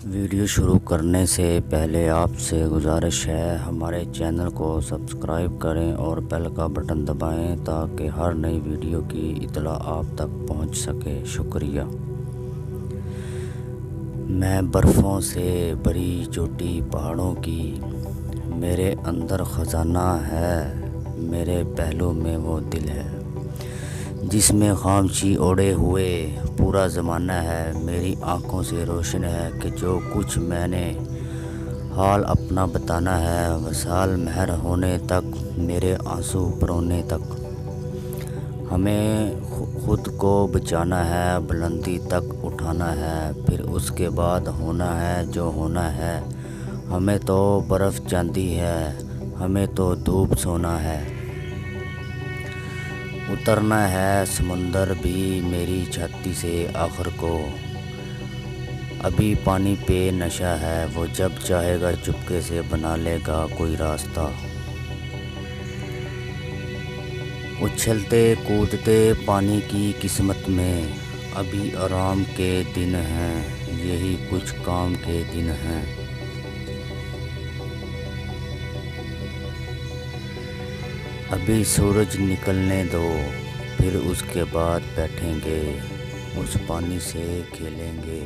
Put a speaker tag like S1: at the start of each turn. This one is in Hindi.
S1: वीडियो शुरू करने से पहले आपसे गुजारिश है, हमारे चैनल को सब्सक्राइब करें और बेल का बटन दबाएं ताकि हर नई वीडियो की इत्तला आप तक पहुंच सके। शुक्रिया। मैं बर्फ़ों से भरी चोटी पहाड़ों की, मेरे अंदर ख़जाना है, मेरे पहलू में वो दिल है जिसमें खामोशी ओढ़े हुए पूरा ज़माना है। मेरी आँखों से रोशन है कि जो कुछ मैंने हाल अपना बताना है, वसाल महर होने तक, मेरे आंसू परोने तक। हमें खुद को बचाना है, बुलंदी तक उठाना है, फिर उसके बाद होना है जो होना है। हमें तो बर्फ़ चांदी है, हमें तो धूप सोना है। उतरना है समुंदर भी मेरी छाती से आखिर को, अभी पानी पे नशा है, वो जब चाहेगा चुपके से बना लेगा कोई रास्ता। उछलते कूदते पानी की किस्मत में अभी आराम के दिन हैं, यही कुछ काम के दिन हैं। अभी सूरज निकलने दो, फिर उसके बाद बैठेंगे, उस पानी से खेलेंगे।